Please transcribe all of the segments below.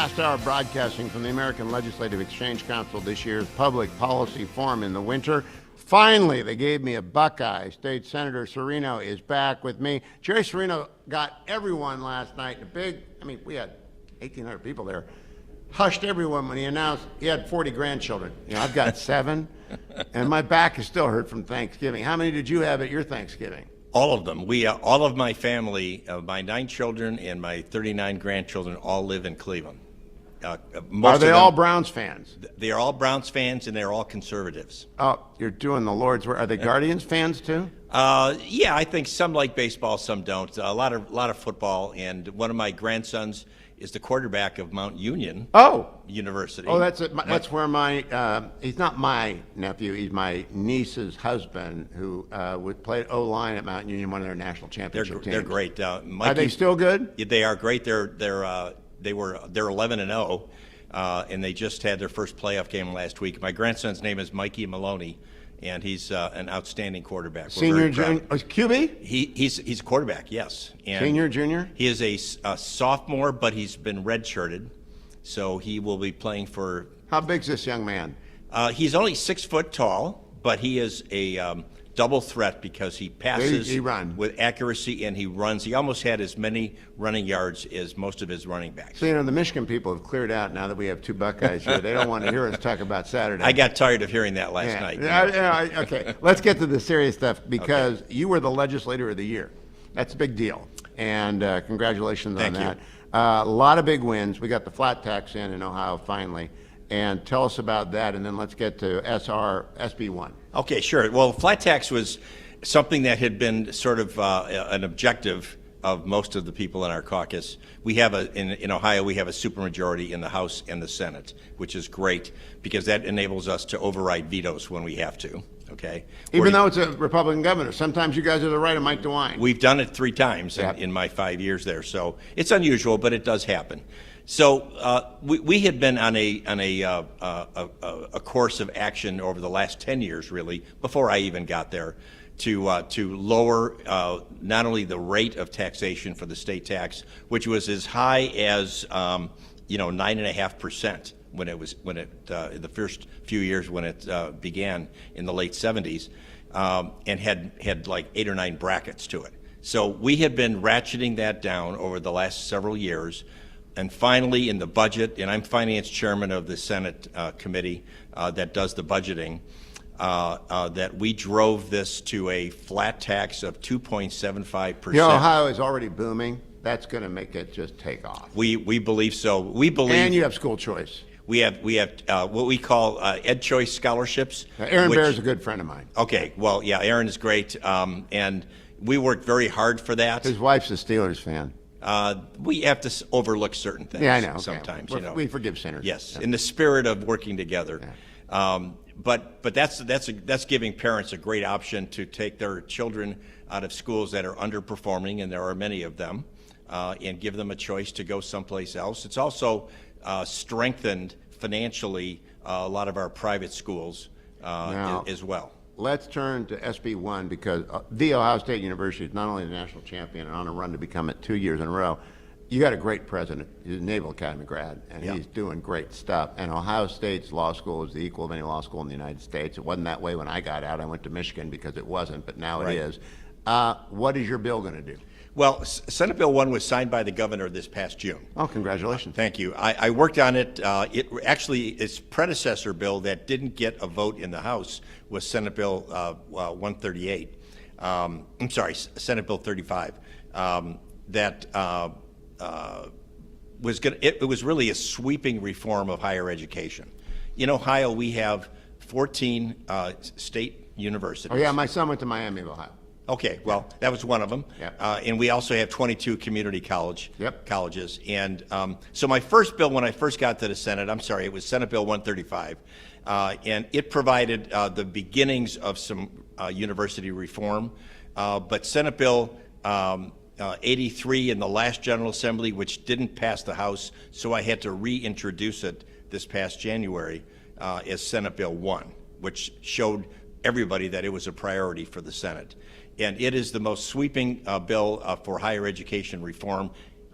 Last hour broadcasting from the American Legislative Exchange Council this year's Public Policy Forum in the winter. Finally, they gave me a Buckeye. State Senator Cirino is back with me. Jerry Cirino got everyone last night in a big, we had 1,800 people there, hushed everyone when he announced he had 40 grandchildren. I've got 7, and my back is still hurt from Thanksgiving. How many did you have at your Thanksgiving? All of them. All of my family, my 9 children and my 39 grandchildren all live in Cleveland. Are they all Browns fans? They are all Browns fans, and they're all conservatives. Oh, you're doing the Lord's work. Are they Guardians fans too? Yeah, I think some like baseball, some don't. A lot of football, and one of my grandsons is the quarterback of Mount Union University. Oh, that's where he's not my nephew, he's my niece's husband, who would play O-line at Mount Union, one of their national championship teams. They're great. Are they still good? They are great. They're 11-0, and they just had their first playoff game last week. My grandson's name is Mikey Maloney, and he's an outstanding quarterback. Senior, junior, QB? He's a quarterback, yes. And senior, junior? He is a sophomore, but he's been redshirted, so he will be playing for. How big's this young man? He's only 6 foot tall, but he is a double threat because he passes with accuracy and he runs. He almost had as many running yards as most of his running backs. So, the Michigan people have cleared out now that we have 2 Buckeyes here. They don't want to hear us talk about Saturday. I got tired of hearing that last night. Okay, let's get to the serious stuff because you were the Legislator of the Year. That's a big deal, and congratulations on that. A lot of big wins. We got the flat tax in Ohio finally. And tell us about that, and then let's get to SB1. Okay, sure. Well, flat tax was something that had been sort of an objective of most of the people in our caucus. We have in Ohio, we have a supermajority in the House and the Senate, which is great because that enables us to override vetoes when we have to. Okay. Even though it's a Republican governor, sometimes you guys are the right of Mike DeWine. We've done it 3 times in my 5 years there, so it's unusual, but it does happen. So we had been on a course of action over the last 10 years, really, before I even got there, to lower not only the rate of taxation for the state tax, which was as high as 9.5% when it the first few years when it began in the late 70s, and had like 8 or 9 brackets to it. So we had been ratcheting that down over the last several years. And finally, in the budget, and I'm finance chairman of the Senate committee that does the budgeting, that we drove this to a flat tax of 2.75%. Ohio is already booming. That's going to make it just take off. We believe so. We believe. And you have school choice. We have what we call Ed Choice scholarships. Aaron Bear is a good friend of mine. Okay, well, yeah, Aaron is great, and we worked very hard for that. His wife's a Steelers fan. We have to overlook certain things. Yeah, I know. Sometimes, we forgive sinners. Yes, in the spirit of working together. Yeah. But that's giving parents a great option to take their children out of schools that are underperforming, and there are many of them, and give them a choice to go someplace else. It's also strengthened financially a lot of our private schools as well. Let's turn to SB1 because The Ohio State University is not only the national champion and on a run to become it 2 years in a row. You got a great president. He's a Naval Academy grad, and he's doing great stuff. And Ohio State's law school is the equal of any law school in the United States. It wasn't that way when I got out. I went to Michigan because it wasn't, but now it is. What is your bill going to do? Well, Senate Bill 1 was signed by the governor this past June. Oh, congratulations. Thank you. I worked on it. Its predecessor bill that didn't get a vote in the House was Senate Bill 138. I'm sorry, Senate Bill 35. It was really a sweeping reform of higher education. In Ohio, we have 14 state universities. Oh, yeah, my son went to Miami of Ohio. Okay, well, that was one of them. Yep. And we also have 22 community colleges. And so my first bill, when I first got to the Senate, it was Senate Bill 135. And it provided the beginnings of some university reform. But Senate Bill 83 in the last General Assembly, which didn't pass the House, so I had to reintroduce it this past January as Senate Bill 1, which showed everybody that it was a priority for the Senate. And it is the most sweeping bill for higher education reform.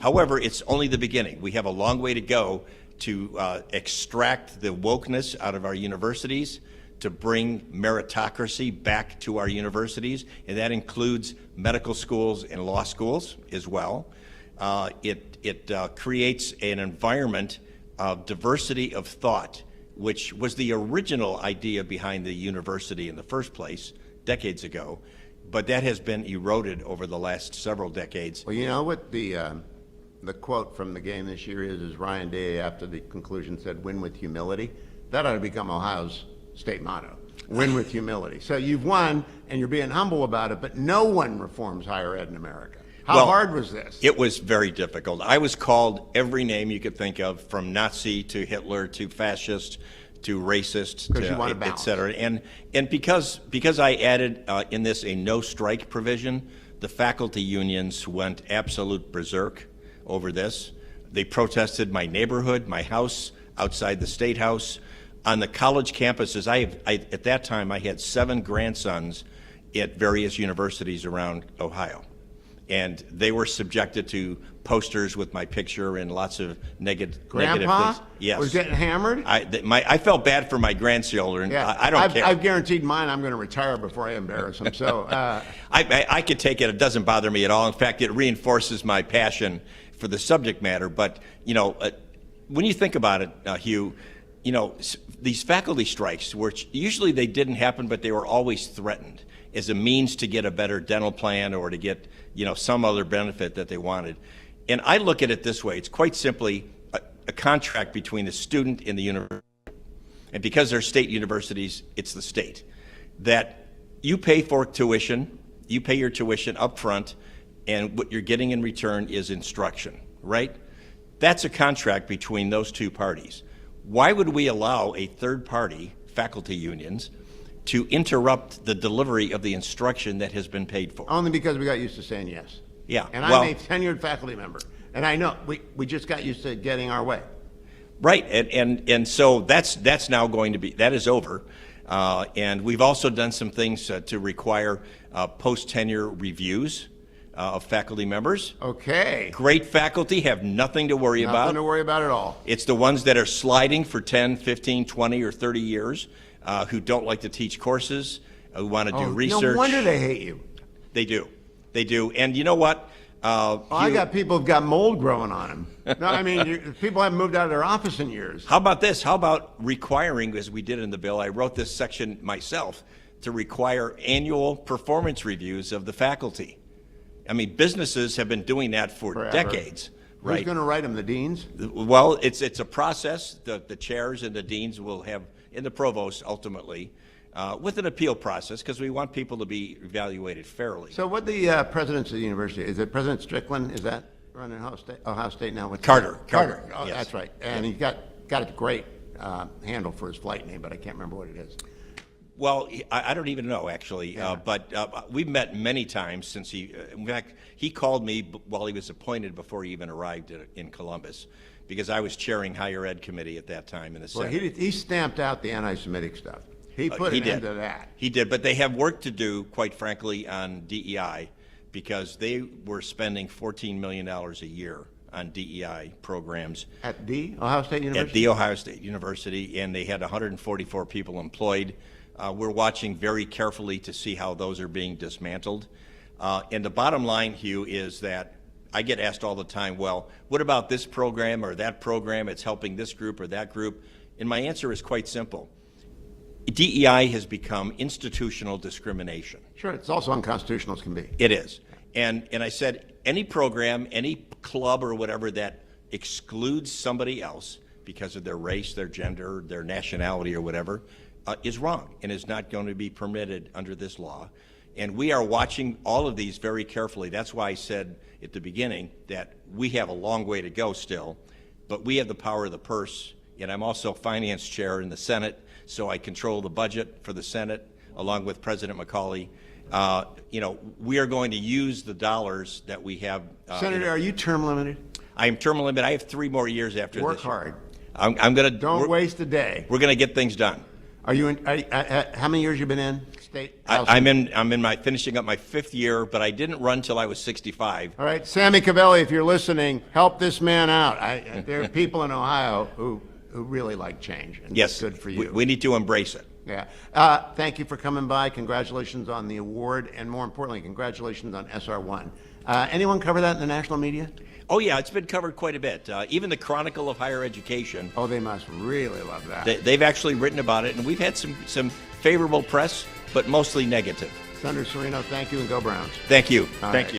However, it's only the beginning. We have a long way to go to extract the wokeness out of our universities, to bring meritocracy back to our universities, and that includes medical schools and law schools as well. It creates an environment of diversity of thought, which was the original idea behind the university in the first place decades ago, but that has been eroded over the last several decades. Well, you know what the quote from the game this year is Ryan Day after the conclusion said, "Win with humility." That ought to become Ohio's state motto. Win with humility. So you've won, and you're being humble about it, but no one reforms higher ed in America. How hard was this? It was very difficult. I was called every name you could think of, from Nazi to Hitler to fascist to racist, to et cetera. And because I added in this a no strike provision, the faculty unions went absolute berserk over this. They protested my neighborhood, my house, outside the State House. On the college campuses, at that time, I had 7 grandsons at various universities around Ohio. And they were subjected to posters with my picture and lots of negative things. Yes. Was getting hammered? I felt bad for my grandchildren. Yeah. I don't care. I've guaranteed mine I'm going to retire before I embarrass them. So I could take it. It doesn't bother me at all. In fact, it reinforces my passion for the subject matter. But, when you think about it, Hugh, these faculty strikes, which usually they didn't happen, but they were always threatened as a means to get a better dental plan or to get, some other benefit that they wanted. And I look at it this way. It's quite simply a contract between the student and the university. And because they're state universities, it's the state. That you pay for tuition, you pay your tuition up front, and what you're getting in return is instruction, right? That's a contract between those two parties. Why would we allow a third party, faculty unions, to interrupt the delivery of the instruction that has been paid for? Only because we got used to saying yes. Yeah. And I'm a tenured faculty member. And I know we just got used to getting our way. Right. And so that's now going to be, that is over. And we've also done some things to require post-tenure reviews of faculty members. Okay. Great faculty have nothing to worry about. Nothing to worry about at all. It's the ones that are sliding for 10, 15, 20, or 30 years, who don't like to teach courses, who want to do research. No wonder they hate you. They do. They do. And you know what? I got people who've got mold growing on them. No, I mean, people haven't moved out of their office in years. How about this? How about requiring, as we did in the bill, I wrote this section myself, to require annual performance reviews of the faculty. I mean, businesses have been doing that for decades. Right? Who's going to write them, the deans? Well, it's a process. The chairs and the deans will have, and the provost ultimately, with an appeal process, because we want people to be evaluated fairly. So what the presidents of the university, is it President Strickland, is that running Ohio State now? Carter. Oh, yes. That's right. And he's got a great handle for his flight name, but I can't remember what it is. Well, I don't even know, actually, but we've met many times since in fact, he called me while he was appointed before he even arrived in Columbus, because I was chairing higher ed committee at that time in the Senate. Well, he stamped out the anti-Semitic stuff. He put an end to that. He did, but they have work to do, quite frankly, on DEI, because they were spending $14 million a year on DEI programs. At the Ohio State University? At the Ohio State University, and they had 144 people employed. We're watching very carefully to see how those are being dismantled. And the bottom line, Hugh, is that I get asked all the time, well, what about this program or that program? It's helping this group or that group. And my answer is quite simple. DEI has become institutional discrimination. Sure, it's also unconstitutional as can be. It is. And I said, any program, any club or whatever that excludes somebody else because of their race, their gender, their nationality or whatever, is wrong and is not going to be permitted under this law. And we are watching all of these very carefully. That's why I said at the beginning that we have a long way to go still, but we have the power of the purse. And I'm also finance chair in the Senate, so I control the budget for the Senate along with President McCauley. We are going to use the dollars that we have. Senator, are you term limited? I am term limited. I have 3 more years after this. Work hard. I'm going to. Don't waste a day. We're going to get things done. Are you in? How many years you been in? State House. I'm finishing up my 5th year, but I didn't run till I was 65. All right, Sammy Cavelli, if you're listening, help this man out. There are people in Ohio who really like change, and Yes, good for you. We need to embrace it. Yeah. Thank you for coming by. Congratulations on the award, and more importantly, congratulations on SR1. Anyone cover that in the national media? Oh, yeah, it's been covered quite a bit. Even the Chronicle of Higher Education. Oh, they must really love that. They've actually written about it, and we've had some favorable press, but mostly negative. Senator Cirino, thank you, and go Browns. Thank you. All Thank right. you.